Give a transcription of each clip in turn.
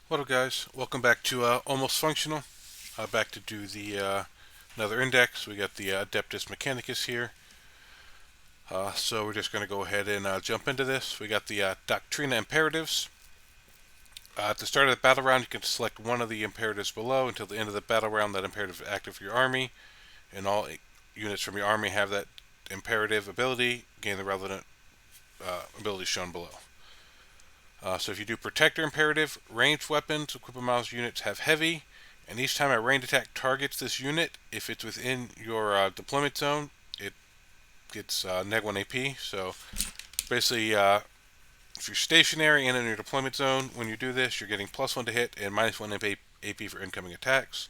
What up, guys? Welcome back to Almost Functional. Back to do the another index. We got the Adeptus Mechanicus here. So we're just going to go ahead and jump into this. We got the Doctrina Imperatives. At the start of the battle round, you can select one of the imperatives below. Until the end of the battle round, that imperative is active for your army, and all units from your army have that imperative ability. Gain the relevant abilities shown below. So if you do Protector Imperative, ranged weapons, equipped miles units have heavy, and each time a ranged attack targets this unit, if it's within your deployment zone, it gets neg 1 AP. So basically, if you're stationary and in your deployment zone, when you do this, you're getting +1 to hit and -1 AP for incoming attacks.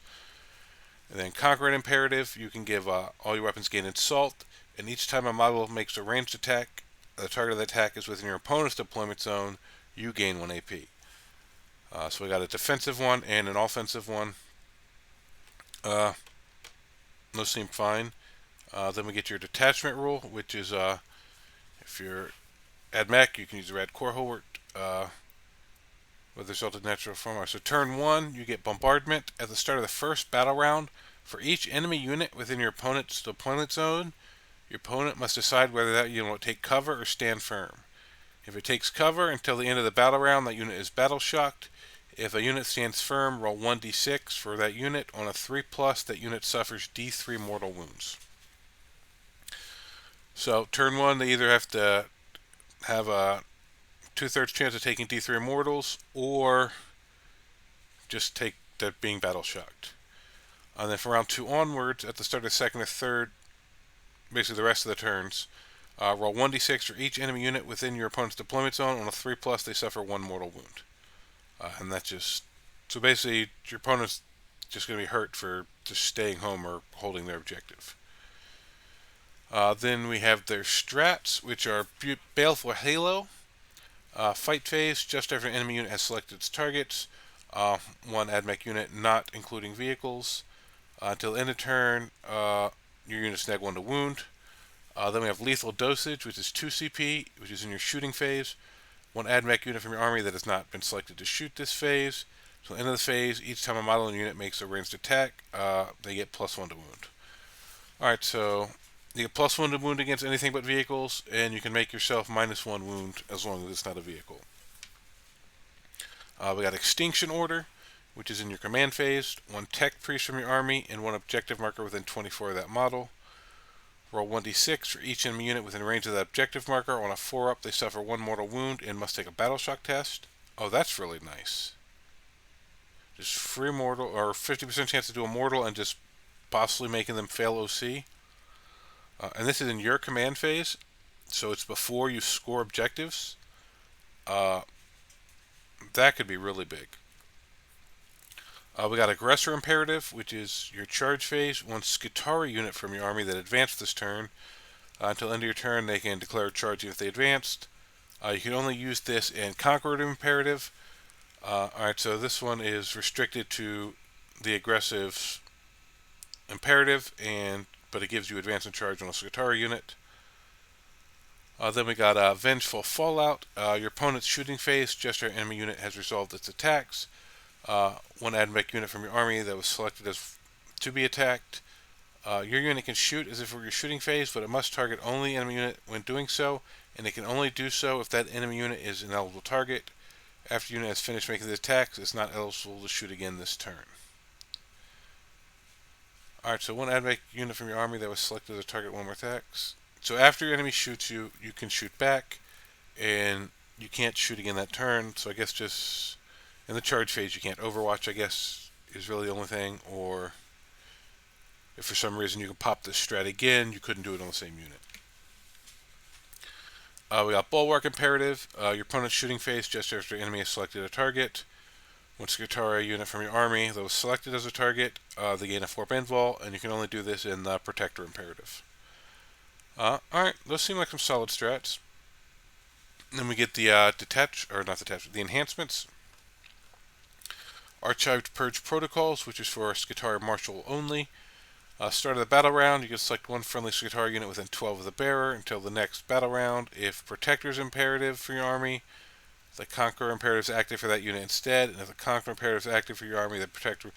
And then Conqueror Imperative, you can give all your weapons gain Insult, and each time a model makes a ranged attack, the target of the attack is within your opponent's deployment zone, you gain 1 AP. So we got a defensive one and an offensive one. Those seem fine. Then we get your detachment rule, which is if you're AdMech, you can use the Rad Cohort with the result of natural form. So turn 1, you get bombardment. At the start of the first battle round, for each enemy unit within your opponent's deployment zone, your opponent must decide whether that unit will take cover or stand firm. If it takes cover until the end of the battle round, that unit is battle shocked. If a unit stands firm, roll 1d6 for that unit. On a 3+, that unit suffers d3 mortal wounds. So turn 1, they either have to have a 2/3 chance of taking d3 mortals, or just take that being battle shocked. And then from round 2 onwards, at the start of the second or third, basically the rest of the turns, roll 1d6 for each enemy unit within your opponent's deployment zone. On a 3+, they suffer 1 mortal wound. And that's just... So basically, your opponent's just going to be hurt for just staying home or holding their objective. Then we have their strats, which are Baleful Halo. Fight phase, just after an enemy unit has selected its targets. One AdMech unit, not including vehicles. Until the end of turn, your unit's neg 1 to wound. Then we have Lethal Dosage, which is 2 CP, which is in your shooting phase. One AdMech unit from your army that has not been selected to shoot this phase. So at the end of the phase, each time a model unit makes a ranged attack, they get +1 to wound. Alright, so you get +1 to wound against anything but vehicles, and you can make yourself -1 wound as long as it's not a vehicle. We got Extinction Order, which is in your command phase. One tech priest from your army and one objective marker within 24 of that model. Roll 1d6 for each enemy unit within range of that objective marker. On a 4-up, they suffer 1 mortal wound and must take a battle shock test. Oh, that's really nice. Just free mortal, or 50% chance to do a mortal and just possibly making them fail OC. And this is in your command phase, so it's before you score objectives. That could be really big. We got Aggressor Imperative, which is your charge phase. One Skitarii unit from your army that advanced this turn. Until the end of your turn, they can declare a charge if they advanced. You can only use this in Conqueror Imperative. Alright, so this one is restricted to the aggressive imperative, but it gives you advance and charge on a Skitarii unit. Then we got Vengeful Fallout. Your opponent's shooting phase, just your enemy unit has resolved its attacks. One AdMech unit from your army that was selected as to be attacked. Your unit can shoot as if it were your shooting phase, but it must target only the enemy unit when doing so, and it can only do so if that enemy unit is an eligible target. After the unit has finished making the attacks, it's not eligible to shoot again this turn. Alright, so one AdMech unit from your army that was selected as target 1 more attacks. So after your enemy shoots you, you can shoot back, and you can't shoot again that turn, so I guess just... In the charge phase, you can't. Overwatch, I guess, is really the only thing. Or if for some reason you can pop this strat again, you couldn't do it on the same unit. We got Bulwark Imperative. Your opponent's shooting phase just after the enemy has selected a target. One Skitarii unit from your army that was selected as a target, they gain a 4 invul, and you can only do this in the Protector Imperative. Alright, those seem like some solid strats. Then we get the the enhancements. Archived Purge Protocols, which is for Skitarii Marshal only. Start of the battle round, you can select one friendly Skitarii unit within 12 of the bearer until the next battle round. If Protector is imperative for your army, The Conqueror imperative is active for that unit instead, and if the Conqueror imperative is active for your army, the Protector.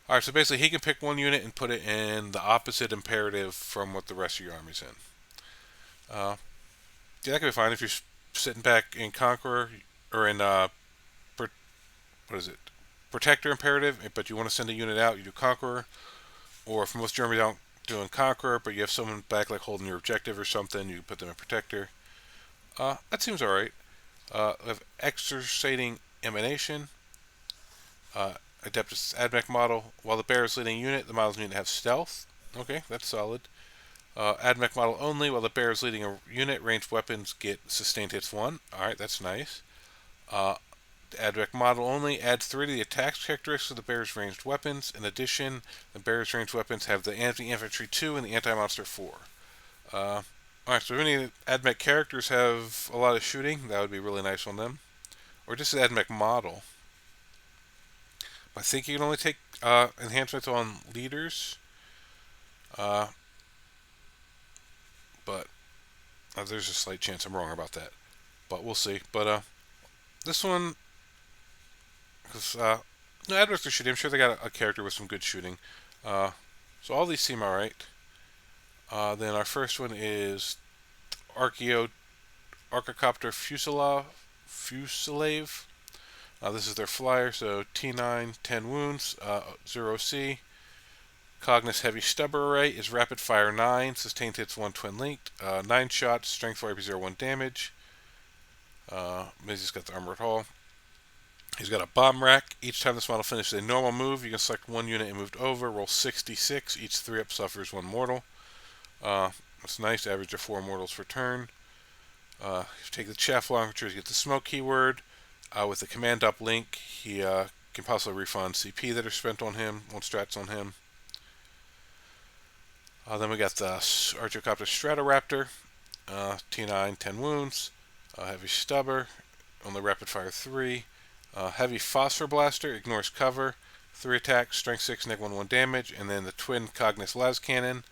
Alright, so basically he can pick one unit and put it in the opposite imperative from what the rest of your army's in. Yeah, that could be fine if you're sitting back in Conqueror or in what is it, Protector imperative, but you want to send a unit out, you do Conqueror. Or if most Germans don't doing Conqueror, but you have someone back like holding your objective or something, you put them in Protector. That seems alright. We have Exercating Emanation. Adeptus Admech model. While the bear is leading a unit, the models need to have stealth. Okay, that's solid. Admech model only. While the bear is leading a unit, ranged weapons get sustained hits 1. Alright, that's nice. Admech model only. Add 3 to the attack characteristics of the bear's ranged weapons. In addition, the bear's ranged weapons have the anti-infantry 2 and the anti-monster 4. Alright, so if any Admech characters have a lot of shooting, that would be really nice on them. Or just an Admech model. I think you can only take enhancements on leaders. But there's a slight chance I'm wrong about that. But we'll see. But this one, because no, Admechs are shooting. I'm sure they got a character with some good shooting. So all these seem alright. Then our first one is Archicopter Fusilave. This is their flyer, so T9, 10 wounds, 0 C. Cognis Heavy Stubber Array is Rapid Fire 9, Sustained Hits 1 Twin Linked, 9 shots, Strength 4 AP01 damage. He's got the Armored Hull. He's got a Bomb Rack. Each time this model finishes a normal move, you can select one unit and move it over. Roll 66. Each 3-up suffers 1 mortal. That's nice. Average of 4 mortals per turn. Take the Chaff Launcher to get the smoke keyword. With the command up link, he can possibly refund CP that are spent on him, on strats on him. Then we got the Archicopter Stratoraptor, T9, 10 wounds, Heavy Stubber, only Rapid Fire 3, Heavy Phosphor Blaster, ignores cover, 3 attacks, Strength 6, Neg 1 damage, and then the Twin Cognis Las Cannon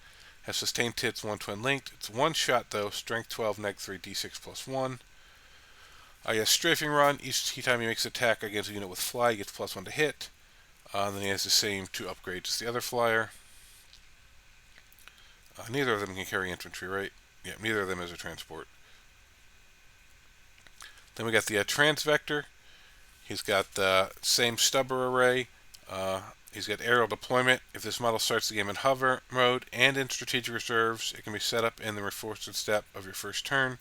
has Sustained Hits 1 Twin Linked. It's 1 shot though, Strength 12, Neg 3, D6 plus 1. He has Strafing Run. Each time he makes an attack against a unit with Fly, he gets plus 1 to hit. Then he has the same 2 upgrades as the other flyer. Neither of them can carry infantry, right? Yeah, neither of them is a transport. Then we got the Transvector. He's got the same Stubber Array. He's got Aerial Deployment. If this model starts the game in hover mode and in strategic reserves, it can be set up in the reinforced step of your first turn.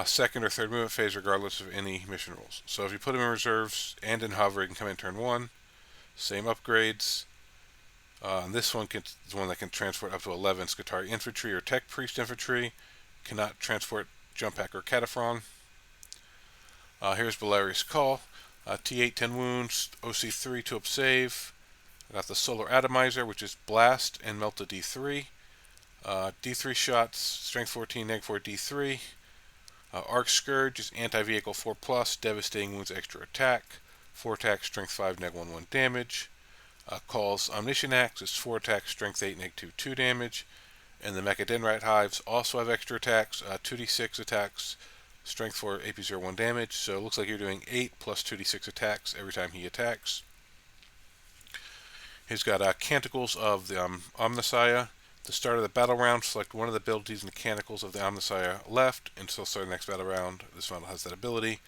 Second or third movement phase, regardless of any mission rules. So if you put him in reserves and in hover, he can come in turn 1. Same upgrades. And this one is one that can transport up to 11 Scutari Infantry or Tech Priest Infantry. Cannot transport Jump Pack or Cataphrong. Here's Valerius Call. T8, 10 wounds, OC3, 2-up save. I got the Solar Atomizer, which is Blast and Melt to D3. D3 shots, Strength 14, Neg 4, D3. Arc Scourge is Anti-Vehicle 4+, Devastating Wounds, Extra Attack. 4 attack, Strength 5, Neg 1 damage. Calls Omniscient Axe is 4 attack, Strength 8, Neg 2 damage. And the Mechadendrite Hives also have extra attacks, 2d6 attacks, Strength 4, AP01 damage. So it looks like you're doing 8 plus 2d6 attacks every time he attacks. He's got Canticles of the Omnissiah. At the start of the battle round, select one of the abilities and mechanicals of the Omnissiah left, and until start the next battle round, this model has that ability.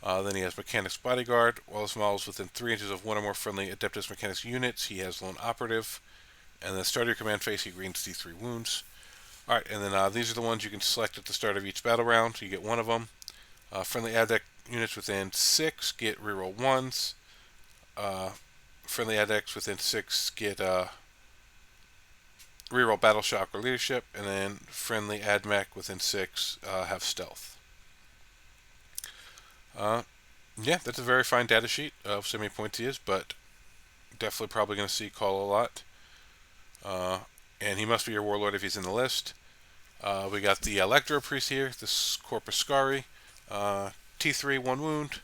Then he has Mechanics Bodyguard. While this model is within 3 inches of one or more friendly Adeptus Mechanicus units, he has Lone Operative. And then at the start of your command phase, he gains D3 wounds. Alright, and then these are the ones you can select at the start of each battle round. So you get one of them. Friendly Adept units within 6 get reroll 1s. Friendly Adepts within 6 get reroll Battle Shock or Leadership. And then friendly Admech within 6 have Stealth. Yeah, that's a very fine data sheet of so many points he is, but definitely probably going to see Call a lot. And he must be your warlord if he's in the list. We got the Electro Priest here, this Corpus Scari, T3, 1 wound.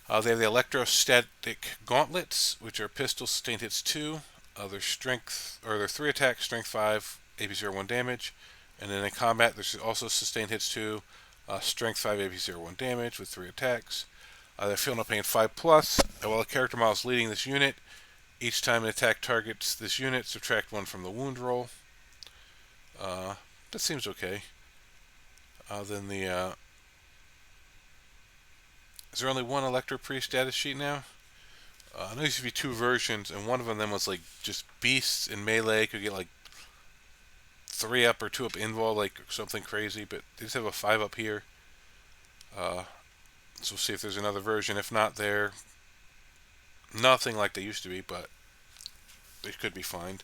They have the Electrostatic Gauntlets, which are pistol sustained hits 2. Their strength, or their 3 attacks, strength 5, AP01 damage. And then in combat, there's also sustained hits 2. Strength 5, AP 1 damage with 3 attacks. They feel no pain 5 plus. And while a character model is leading this unit, each time an attack targets this unit, subtract 1 from the wound roll. That seems okay. Then the is there only one Electro Priest data sheet now? There used to be 2 versions, and one of them was like just beasts in melee could get like 3 up or 2 up invul, like something crazy. But they just have a 5 up here. So we'll see if there's another version. If not, they're nothing like they used to be, but they could be fine.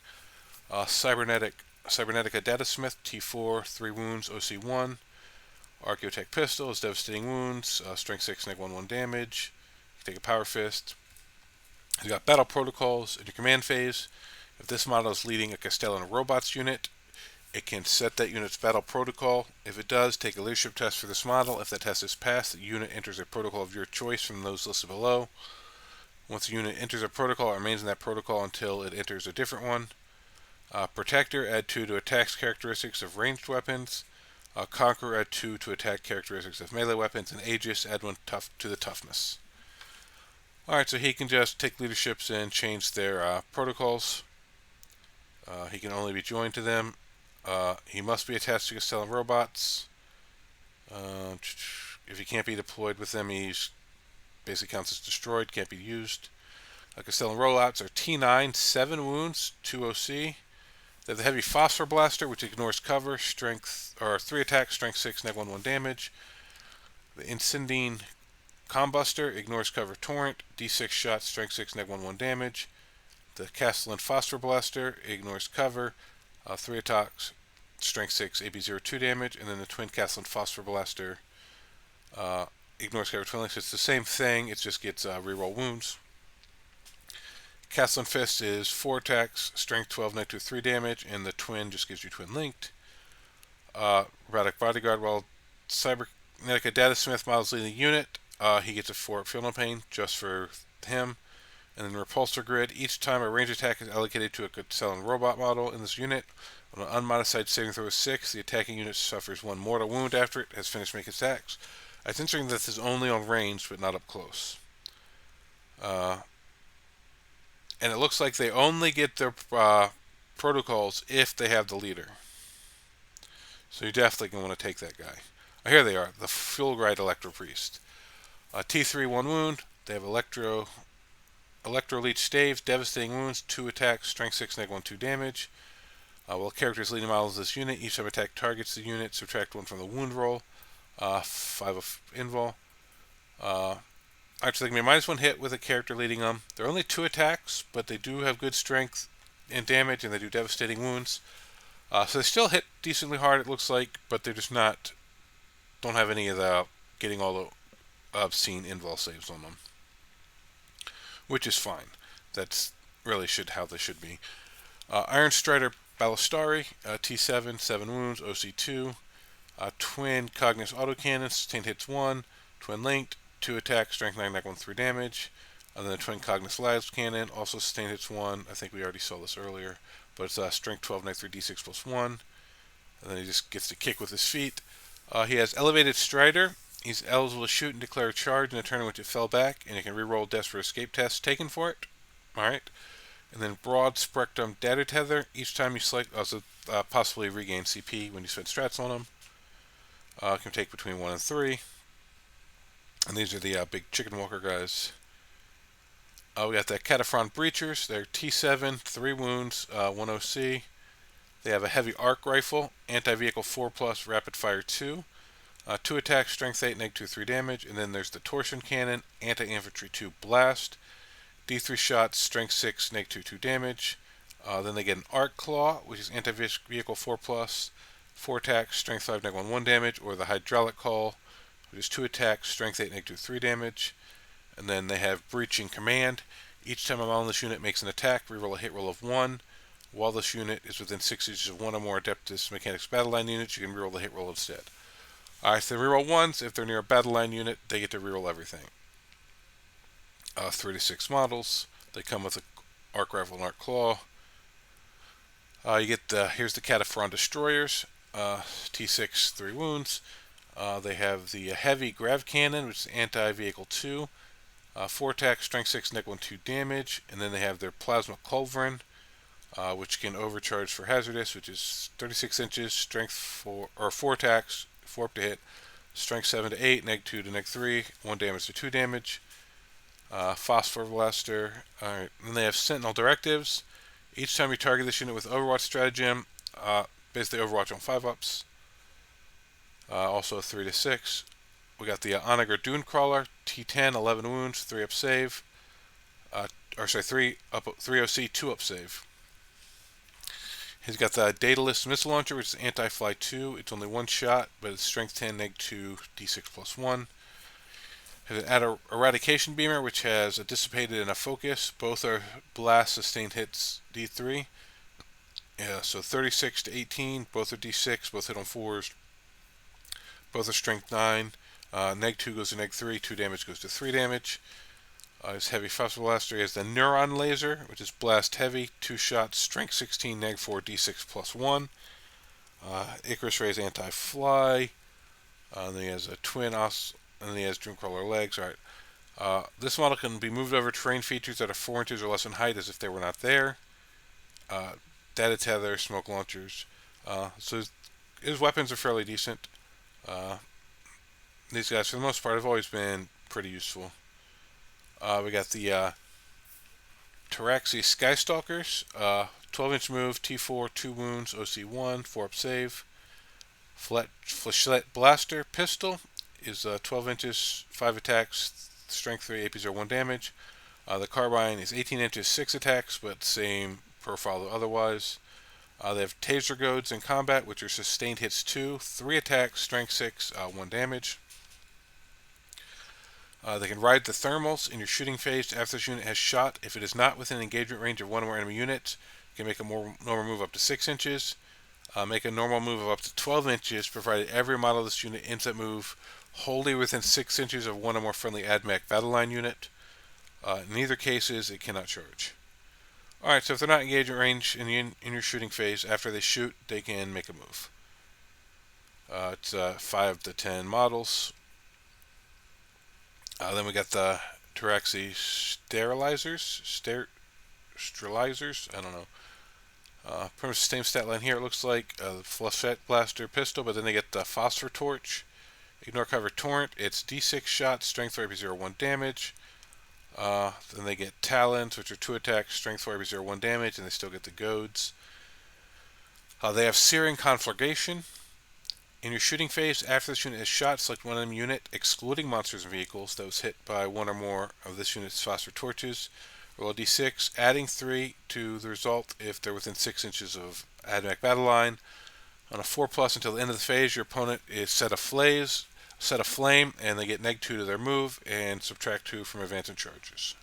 Cybernetic Datasmith, T4, 3 wounds, OC1. Archaeotech Pistol is devastating wounds, strength 6, neg 1 damage. You can take a Power Fist. You got Battle Protocols in your command phase. If this model is leading a Castellan Robots unit, it can set that unit's battle protocol. If it does, take a leadership test for this model. If that test is passed, the unit enters a protocol of your choice from those listed below. Once the unit enters a protocol, it remains in that protocol until it enters a different one. Protector, add 2 to attacks characteristics of ranged weapons. Conqueror, add 2 to attack characteristics of melee weapons. And Aegis, add 1 to the toughness. Alright, so he can just take leaderships and change their protocols. He can only be joined to them. He must be attached to Castellan robots. If he can't be deployed with them, he's basically counts as destroyed, can't be used. Castellan rollouts are T9, 7 wounds, 2 OC. They have the heavy phosphor blaster, which ignores cover, strength or 3 attacks, strength 6, neg 1 damage. The Incendine Combuster ignores cover, torrent, D6 shots, strength 6, neg 1 damage. The Castellan Phosphor Blaster ignores cover, 3 attacks, strength 6, AB02 damage. And then the Twin Castellan Phosphor Blaster ignores cover, twin links. It's the same thing, it just gets reroll wounds. Castellan Fist is 4 attacks, strength 12, neg 3 damage, and the twin just gives you twin linked. Robotic Bodyguard, while Cybernetica Datasmith models leading the unit, he gets a 4 up feel no pain just for him. And then Repulsor Grid, each time a range attack is allocated to a Castellan robot model in this unit, on an unmodified saving throw of 6, the attacking unit suffers 1 mortal wound after it has finished making attacks. It's interesting that this is only on range, but not up close. And it looks like they only get their protocols if they have the leader. So you definitely can want to take that guy. Here they are, the Fulgurite Electro Priest. T3, 1 wound. They have Electro Leech Staves, devastating wounds, 2 attacks, strength 6, neg 1 damage. While characters leading models of this unit, each time attack targets the unit, subtract 1 from the wound roll. 5 of invul. Actually, they can be -1 hit with a character leading them. They're only 2 attacks, but they do have good strength and damage, and they do devastating wounds. So they still hit decently hard, it looks like, but they're just not, don't have any of the getting all the obscene invul saves on them, which is fine. That's really how they should be. Iron Strider Ballistari, T7, 7 wounds, OC2. Twin Cognis Autocannon, sustained hits 1, twin linked, 2 attacks, strength 9, neg 3 damage. And then the Twin Cognis Las Cannon, also sustained hits 1. I think we already saw this earlier, but it's strength 12, neg 3, d6 plus 1. And then he just gets to kick with his feet. He has Elevated Strider. He's eligible to shoot and declare a charge in a turn in which it fell back, and he can reroll Desperate Escape tests taken for it. Alright. And then Broad Spectrum Data Tether. Each time you select, also possibly regain CP when you spend strats on him. Can take between 1 and 3. And these are the big chicken walker guys. We got the Cataphron Breachers. They're T7, 3 wounds, 1 OC. They have a heavy arc rifle, anti-vehicle 4+, rapid fire 2. 2 attacks, strength 8, neg 3 damage. And then there's the Torsion Cannon, anti-infantry 2 blast. D3 shots, strength 6, neg 2 damage. Then they get an Arc Claw, which is anti-vehicle 4+, 4 attacks, strength 5, neg 1 damage. Or the Hydraulic Call, which is 2 attacks, strength 8, neg 3 damage. And then they have Breaching Command. Each time a model in this unit makes an attack, reroll a hit roll of 1. While this unit is within 6 inches of 1 or more Adeptus Mechanicus battle line units, you can reroll the hit roll instead. Alright, so they reroll 1s. If they're near a battle line unit, they get to reroll everything. 3 to 6 models. They come with an Arc Rifle and Arc Claw. You get here's the Cataphron Destroyers. T6, 3 wounds. They have the heavy grav cannon, which is anti-vehicle 2, 4 attack, strength 6, neg 1, 2 damage, and then they have their plasma culverin, which can overcharge for hazardous, which is 36 inches, strength 4 or 4 attacks, 4 up to hit, strength 7 to 8, neg 2 to neg 3, 1 damage to 2 damage. Phosphor blaster. Alright, then they have sentinel directives. Each time you target this unit with Overwatch stratagem, basically Overwatch on 5-ups. Also 3 to 6. We got the Onager Dune Crawler, T10, 11 wounds, 3 up save. 3 OC, 2 up save. He's got the Daedalus Missile Launcher, which is anti-fly 2. It's only 1 shot, but it's strength 10, neg 2, d6 plus 1. Has an Eradication Beamer, which has a Dissipated and a Focus. Both are blast sustained hits d3. Yeah, so 36 to 18. Both are d6. Both hit on 4s. Both are strength 9. Neg 2 goes to neg 3. 2 damage goes to 3 damage. His heavy phosphor blaster. He has the Neuron Laser, which is blast heavy. 2 shots. Strength 16. Neg 4. d6 plus 1. Icarus Ray is anti-fly. Then he has a twin os. And then he has Dreamcrawler legs. Alright. This model can be moved over terrain features that are 4 inches or less in height as if they were not there. Data tether, smoke launchers. So his weapons are fairly decent. These guys, for the most part, have always been pretty useful. We got the Taraxi Skystalkers. 12-inch move, T4, 2 wounds, OC1, 4 up save. Flechette Blaster Pistol is 12 inches, 5 attacks, strength 3, AP 0, 1 damage. The Carbine is 18 inches, 6 attacks, but same profile otherwise. They have Taser Goads in combat, which are sustained hits 2, 3 attacks, strength 6, 1 damage. They can ride the thermals in your shooting phase after this unit has shot. If it is not within engagement range of 1 or more enemy units, you can make a normal move up to 6 inches. Make a normal move of up to 12 inches, provided every model of this unit ends that move wholly within 6 inches of 1 or more friendly AdMech battle line unit. In either cases, it cannot charge. Alright, so if they're not engagement range in your shooting phase, after they shoot, they can make a move. It's 5 to 10 models. Then we got the Taraxi Sterilizers, I don't know. Pretty much the same stat line here, it looks like. The Flechette Blaster Pistol, but then they get the Phosphor Torch. Ignore Cover Torrent, it's d6 shots, strength 4, AP 0, 1 damage. Then they get Talons, which are 2 attacks, strength 4, AP 0, 1 damage, and they still get the Goads. They have Searing Conflagration. In your shooting phase, after this unit is shot, select one enemy unit, excluding monsters and vehicles, that was hit by 1 or more of this unit's Phosphor Torches. Roll a d6, adding 3 to the result if they're within 6 inches of AdMech battle line. On a 4+ until the end of the phase, your opponent is set a flame, and they get neg 2 to their move, and subtract 2 from advancing charges.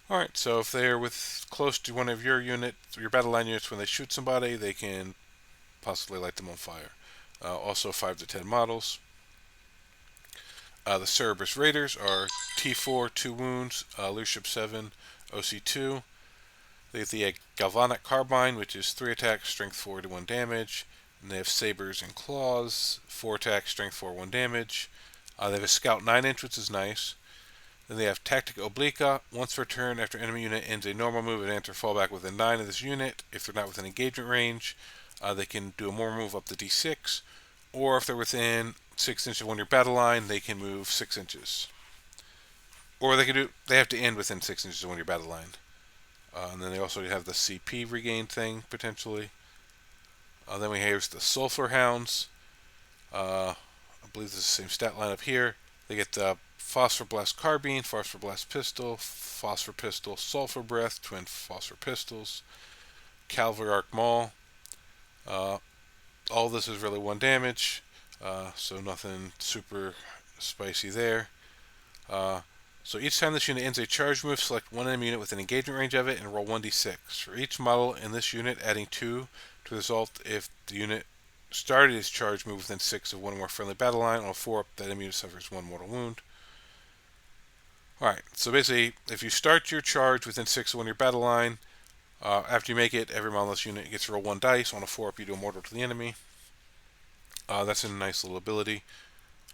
Alright, so if they're close to one of your battle line units when they shoot somebody, they can possibly light them on fire. Also 5 to 10 models. The Cerberus Raiders are T4, 2 wounds, leadership 7, OC2. They have the Galvanic Carbine, which is 3 attacks, strength 4 to 1 damage. And they have Sabers and Claws, 4 attacks, strength 4, 1 damage. They have a Scout 9-inch, which is nice. Then they have Tactica Obliqua. Once per turn, after enemy unit ends a normal move and enter fallback within 9 of this unit. If they're not within engagement range, they can do a more move up to d6. Or if they're within 6 inches of one of your battle line, they can move 6 inches. Or they have to end within 6 inches of one of your battle line. And then they also have the CP regain thing, potentially. Then we have the Sulfur Hounds. I believe this is the same stat line up here. They get the Phosphor Blast Carbine, Phosphor Blast Pistol, Phosphor Pistol, Sulfur Breath, Twin Phosphor Pistols, Cavalry Arc Maul. All this is really 1 damage, so nothing super spicy there. So each time this unit ends a charge move, select one enemy unit within engagement range of it and roll 1d6. For each model in this unit, adding 2 to the result if the unit started its charge move within 6 of one or more friendly battle line. On a 4-up, that enemy unit suffers 1 mortal wound. Alright, so basically, if you start your charge within 6 of one of your battle line, after you make it, every model in this unit gets to roll 1 dice. On a 4-up, you do a mortal to the enemy. That's a nice little ability.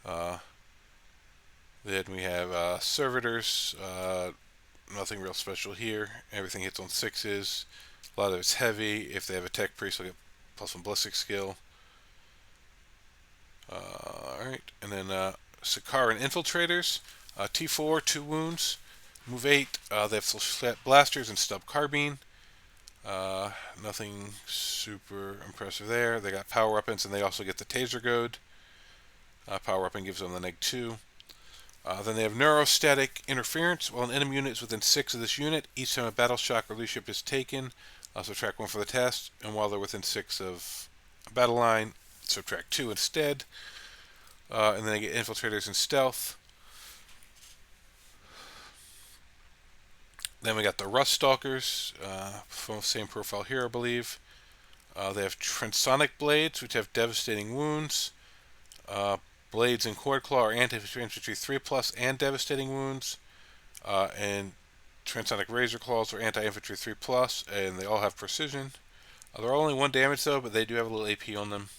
Then we have servitors. Nothing real special here. Everything hits on sixes. A lot of it's heavy. If they have a tech priest, they'll get plus one ballistic skill. Alright, and then Sakaran Infiltrators. T4, 2 wounds. Move 8. They have flat blasters and stub carbine. Nothing super impressive there. They got power weapons, and they also get the taser goad. Power weapon gives them the -2. Then they have neurostatic interference. While an enemy unit is within 6 of this unit, each time a battle shock or leadership is taken, subtract 1 for the test. And while they're within 6 of a battle line, subtract 2 instead. And then they get infiltrators and stealth. Then we got the Rust Stalkers, from the same profile here, I believe. They have Transonic Blades, which have devastating wounds. Blades and Cord Claw are anti-infantry 3+ and devastating wounds. And Transonic Razor Claws are anti-infantry 3+, and they all have precision. They're only 1 damage though, but they do have a little AP on them.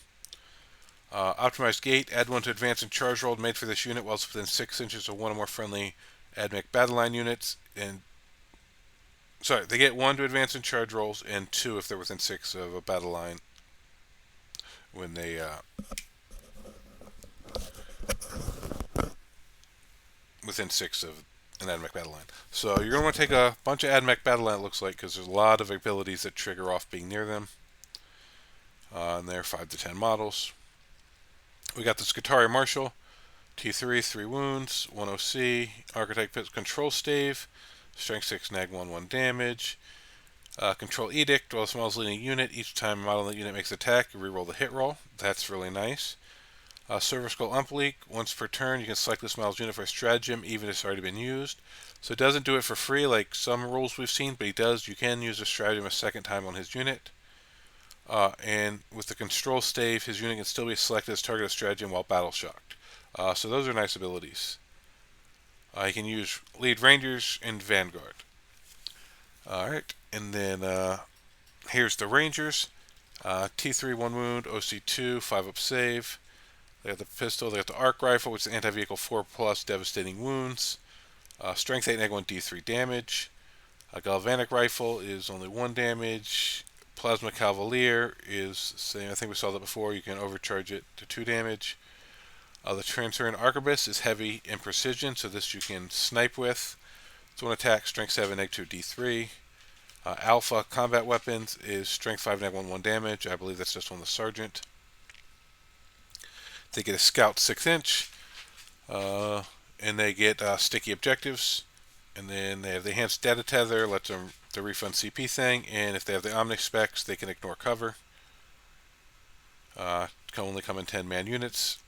Optimized Gate, add 1 to advance and charge roll made for this unit while it's within 6 inches of 1 or more friendly AdMech battle line units. And sorry, they get 1 to advance and charge rolls, and 2 if they're within 6 of a battle line when they within 6 of an AdMech battle line. So you're going to want to take a bunch of AdMech battle line, it looks like, because there's a lot of abilities that trigger off being near them. And they're 5 to 10 models. We got the Skitaria Marshal, T3, 3 wounds, 1 OC, Archetype Control Stave, Strength 6, Nag 1 damage. Control Edict, while the model's leading a unit, each time a model in the unit makes an attack, you reroll the hit roll. That's really nice. Server Skull Umpleak, once per turn, you can select this model's unit for a stratagem, even if it's already been used. So it doesn't do it for free like some rules we've seen, but you can use a stratagem a second time on his unit. And with the Control Stave, his unit can still be selected as target of stratagem while battle shocked. So those are nice abilities. You can use lead Rangers and Vanguard. Alright, and then here's the Rangers. T3, 1 wound, OC2, 5 up save. They got the pistol, they got the arc rifle, which is anti-vehicle 4+, devastating wounds. Strength 8, -1, D3 damage. A galvanic rifle is only 1 damage. Plasma Cavalier is the same. I think we saw that before. You can overcharge it to 2 damage. The Transferring Arquebus is heavy in precision, so this you can snipe with. It's 1 attack, Strength 7, -2, D3. Alpha Combat Weapons is Strength 5, -1 damage. I believe that's just on the Sergeant. They get a Scout 6-inch, and they get sticky objectives. And then they have the Enhanced Data Tether, lets them the refund CP thing, and if they have the Omnic specs, they can ignore cover. Can only come in 10-man units.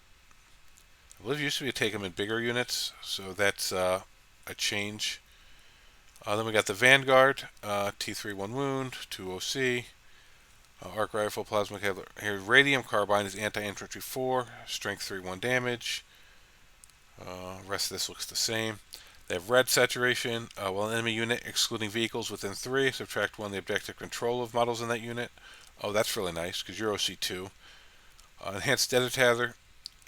I believe it used to be to take them in bigger units, so that's a change. Then we got the Vanguard, T3, 1 wound, 2 OC, arc rifle, plasma cavalier. Here, radium carbine is anti-infantry 4, strength 3, 1 damage. Rest of this looks the same. They have red saturation. While an enemy unit, excluding vehicles within 3, subtract 1 the objective control of models in that unit. Oh, that's really nice, because you're OC2. Enhanced Data Tether.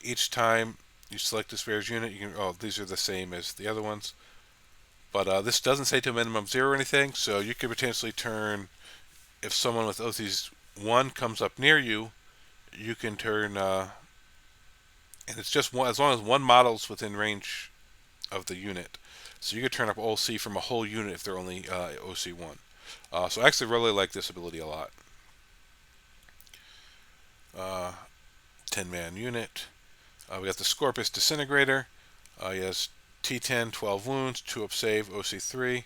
Each time you select this bear's unit, you can. Oh, these are the same as the other ones. But this doesn't say to a minimum 0 or anything, so you could potentially turn. If someone with OCs 1 comes up near you, you can turn. And it's just one, as long as 1 model's within range of the unit. So you could turn up OC from a whole unit if they're only OC1. So I actually really like this ability a lot. 10-man unit. We got the Scorpius Disintegrator. He has T10, 12 wounds, 2 up save, OC3.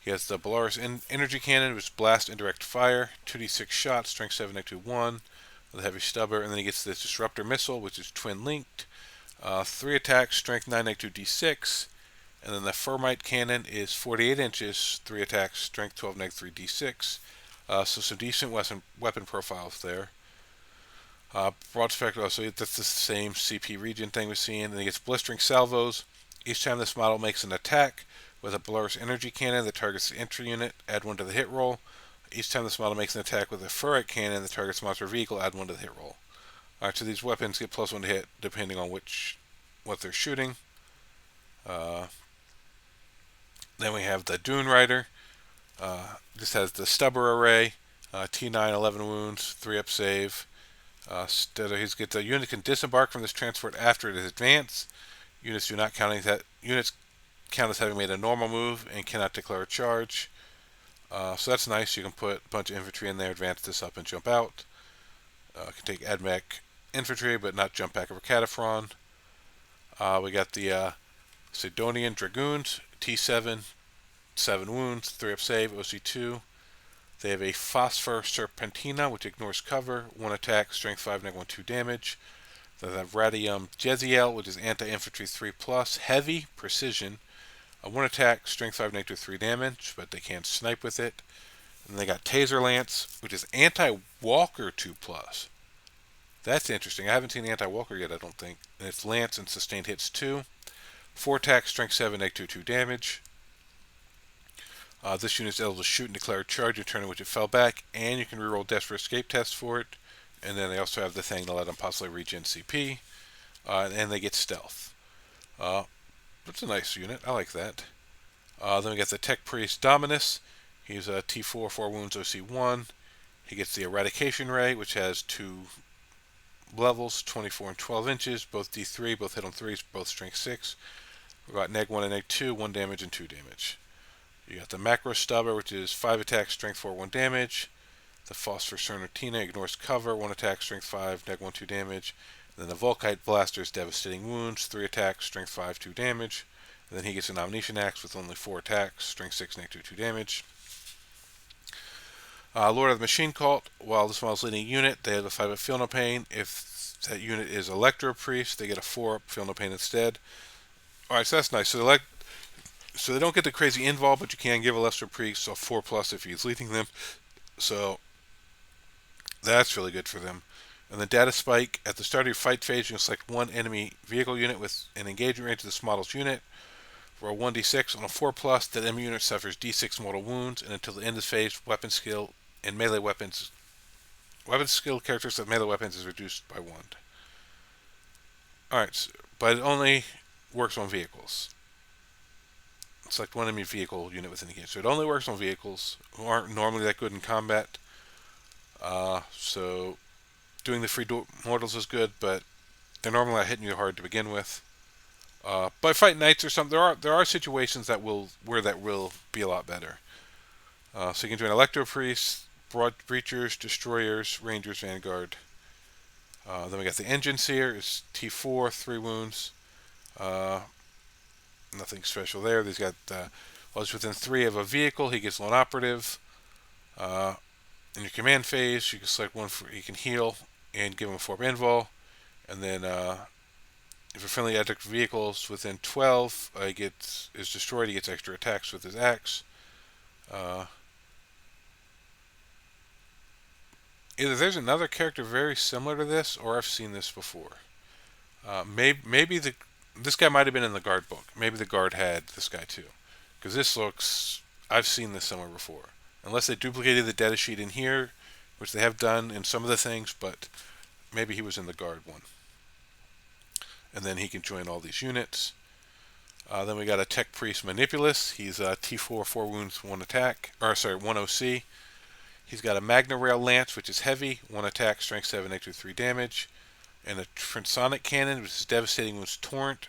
He has the Belarus Energy Cannon, which is blast and direct fire, 2d6 shots, strength 7, -2, 1, with a heavy stubber. And then he gets this Disruptor Missile, which is twin linked. 3 attacks, strength 9, -2, D6. And then the Fermite Cannon is 48 inches, 3 attacks, strength 12, -3, D6. So some decent weapon profiles there. Broad spectrum, so that's the same CP region thing we're seeing. And he gets Blistering Salvos. Each time this model makes an attack with a Belarus Energy Cannon that targets the entry unit, add 1 to the hit roll. Each time this model makes an attack with a Ferrite Cannon that targets monster vehicle, add 1 to the hit roll. Alright, so these weapons get +1 to hit depending on what they're shooting. Then we have the Dune Rider. This has the Stubber Array, T9, 11 wounds, 3 up save. The unit can disembark from this transport after it is advanced. Units count as having made a normal move and cannot declare a charge. So that's nice. You can put a bunch of infantry in there, advance this up, and jump out. Can take AdMech infantry, but not jump back over Cataphren. We got the Sidonian Dragoons, T7, 7 wounds, 3 up save, OC2. They have a Phosphor Serpentina, which ignores cover, 1 attack, strength 5, -1, 2 damage. They have Radium Jeziel, which is anti-infantry 3+, heavy, precision, 1 attack, strength 5, -2, 3 damage, but they can't snipe with it. And they got Taser Lance, which is anti-walker 2+. That's interesting. I haven't seen anti-walker yet, I don't think. And it's Lance and sustained hits 2. 4 attack, strength 7, -2, 2 damage. This unit is able to shoot and declare a charge in turn in which it fell back, and you can reroll Desperate Escape tests for it. And then they also have the thing to let them possibly regen CP, and they get stealth. That's a nice unit. I like that. Then we got the Tech Priest Dominus. He's a T4, 4 wounds, OC1. He gets the Eradication Ray, which has 2 levels, 24 and 12 inches, both D3, both hit on 3s, both strength 6. We got -1 and -2, 1 damage and 2 damage. You got the Macro Stubber, which is 5 attacks, strength 4, 1 damage. The Phosphor Serpentina ignores cover, 1 attack, strength 5, -1, 2 damage. And then the Volkite Blaster is devastating wounds, 3 attacks, strength 5, 2 damage. And then he gets an Omniscient Axe with only 4 attacks, strength 6, -2, 2 damage. Lord of the Machine Cult, while this model's leading a unit, they have a 5-up Feel No Pain. If that unit is Electro Priest, they get a 4-up Feel No Pain instead. Alright, so that's nice. So they don't get the crazy invol, but you can give Electro Priest a 4+ if he's leading them. So that's really good for them. And the Data Spike, at the start of your fight phase, you can select 1 enemy vehicle unit with an engagement range of this model's unit. Roll 1d6 on a 4+, that enemy unit suffers d6 mortal wounds, and until the end of the phase, weapon skill and melee weapons. Weapon skill characteristics of melee weapons is reduced by 1. Alright, but it only works on vehicles. Select 1 enemy vehicle unit with an engagement. So it only works on vehicles who aren't normally that good in combat. So doing the free mortals is good, but they're normally not hitting you hard to begin with. But fight knights or something, there are situations where that will be a lot better. So you can join Electro Priests, Broad Breachers, Destroyers, Rangers, Vanguard. Then we got the Engine Seer, is T4, 3 wounds. Nothing special there. He's got while he's within 3 of a vehicle, he gets Lone Operative. In your command phase, you can select 1 for he can heal and give him a 4 invul. And then if a friendly addict vehicle within 12 is destroyed, he gets extra attacks with his axe. Either there's another character very similar to this, or I've seen this before. Maybe this guy might have been in the guard book. Maybe the guard had this guy too, because I've seen this somewhere before. Unless they duplicated the data sheet in here, which they have done in some of the things, but maybe he was in the guard one. And then he can join all these units. Then we got a Tech Priest Manipulus. He's a T4, 4 wounds, 1 attack. 1 OC. He's got a Magna Rail Lance, which is heavy, 1 attack, strength 7, -2, 3 damage. And a Transonic Cannon, which is devastating wounds torrent.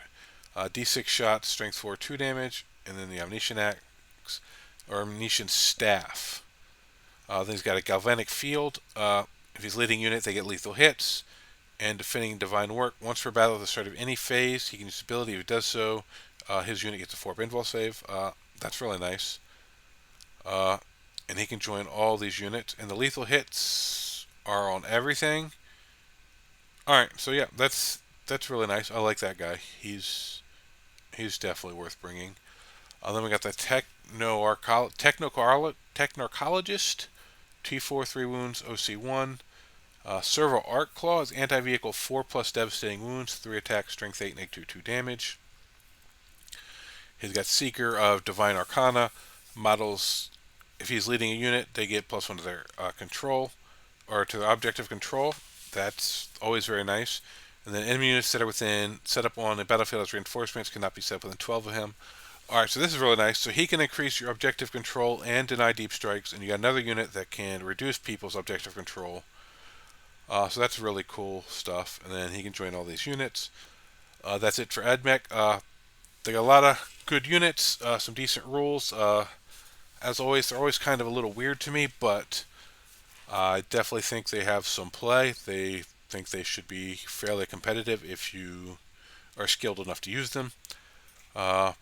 D6 shots, strength 4, 2 damage. And then the Omniscient Axe, or Omniscient Staff. Then he's got a Galvanic Field. If he's leading unit, they get lethal hits. And defending Divine Work. Once per battle at the start of any phase, he can use ability. If he does so, his unit gets a 4 invul save. That's really nice. And he can join all these units. And the lethal hits are on everything. Alright, so yeah, that's really nice. I like that guy. He's definitely worth bringing. Then we got the Technocarologist. T4, 3 wounds, OC1. Servo Arc Claw is anti-vehicle 4+ devastating wounds, 3 attacks, strength 8, -2, 2 damage. He's got Seeker of Divine Arcana. Models, if he's leading a unit, they get +1 to their control, or to their objective control. That's always very nice. And then enemy units that are set up on a battlefield as reinforcements cannot be set up within 12 of him. Alright, so this is really nice. So he can increase your objective control and deny deep strikes, and you got another unit that can reduce people's objective control. So that's really cool stuff. And then he can join all these units. That's it for AdMech. They got a lot of good units, some decent rules. As always, they're always kind of a little weird to me, but I definitely think they have some play. They think they should be fairly competitive if you are skilled enough to use them. But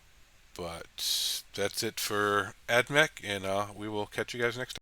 that's it for AdMech, and we will catch you guys next time.